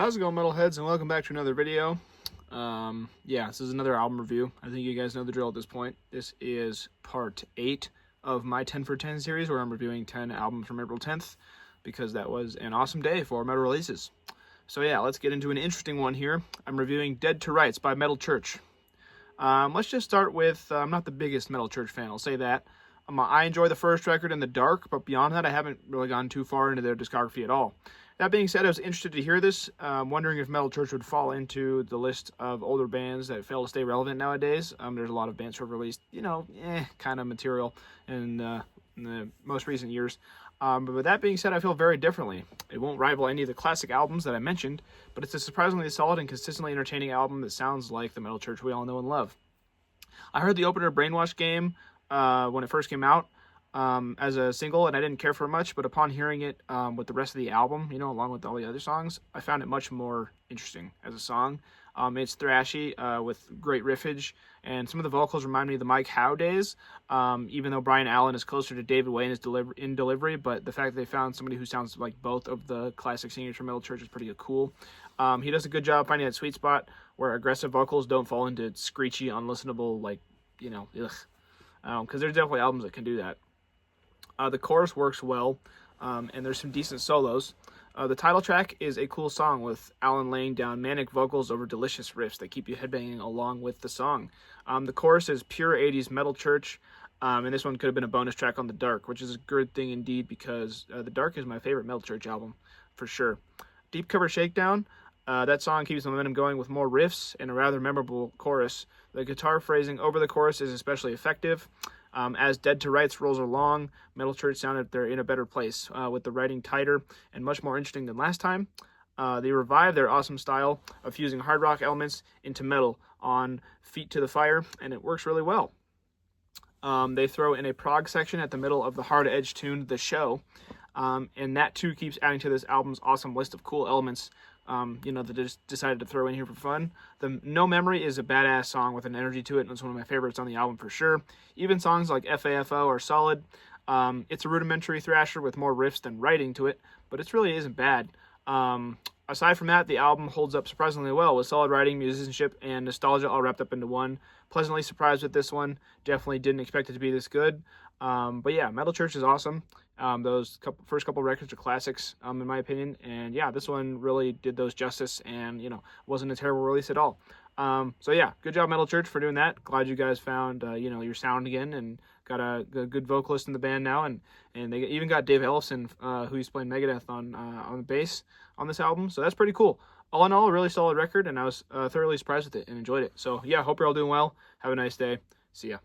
How's it going, metalheads, and welcome back to another video. This is another album review. I think you guys know the drill at this point. This is part 8 of my 10 for 10 series, where I'm reviewing 10 albums from April 10th, because that was an awesome day for metal releases. So yeah, let's get into an interesting one here. I'm reviewing Dead to Rights by Metal Church. Let's just start with, I'm not the biggest Metal Church fan, I'll say that. I enjoy the first record, In the Dark, but beyond that, I haven't really gone too far into their discography at all. That being said, I was interested to hear this, wondering if Metal Church would fall into the list of older bands that fail to stay relevant nowadays. There's a lot of bands who have released, kind of material in the most recent years. But with that being said, I feel very differently. It won't rival any of the classic albums that I mentioned, but it's a surprisingly solid and consistently entertaining album that sounds like the Metal Church we all know and love. I heard the opener Brainwash Game when it first came out as a single, and I didn't care for it much, but upon hearing it with the rest of the album, along with all the other songs, I found it much more interesting as a song. It's thrashy with great riffage, and some of the vocals remind me of the Mike Howe days, even though Brian Allen is closer to David Way in delivery, but the fact that they found somebody who sounds like both of the classic singers from Metal Church is pretty cool. He does a good job finding that sweet spot where aggressive vocals don't fall into screechy, unlistenable, because there's definitely albums that can do that. The chorus works well, and there's some decent solos. The title track is a cool song with Alan laying down manic vocals over delicious riffs that keep you headbanging along with the song. The chorus is pure 80s Metal Church, and this one could have been a bonus track on The Dark, which is a good thing indeed, because The Dark is my favorite Metal Church album, for sure. Deep Cover Shakedown, that song keeps the momentum going with more riffs and a rather memorable chorus. The guitar phrasing over the chorus is especially effective. As Dead to Rights rolls along, Metal Church sounded they're in a better place, with the writing tighter and much more interesting than last time. They revive their awesome style of fusing hard rock elements into metal on Feet to the Fire, and it works really well. They throw in a prog section at the middle of the hard edge tune, The Show, and that too keeps adding to this album's awesome list of cool elements that they just decided to throw in here for fun. The No Memory is a badass song with an energy to it, and it's one of my favorites on the album for sure. Even songs like FAFO are solid. It's a rudimentary thrasher with more riffs than writing to it, but it really isn't bad. Aside from that, the album holds up surprisingly well with solid writing, musicianship, and nostalgia all wrapped up into one. Pleasantly surprised with this one. Definitely didn't expect it to be this good. But yeah, Metal Church is awesome. Those first couple records are classics, in my opinion. And yeah, this one really did those justice, and wasn't a terrible release at all. So yeah, good job, Metal Church, for doing that. Glad you guys found your sound again, and got a good vocalist in the band now, and they even got Dave Ellefson, who's playing Megadeth on the bass on this album. So that's pretty cool. All in all, a really solid record, and I was thoroughly surprised with it and enjoyed it. So yeah, hope you're all doing well. Have a nice day. See ya.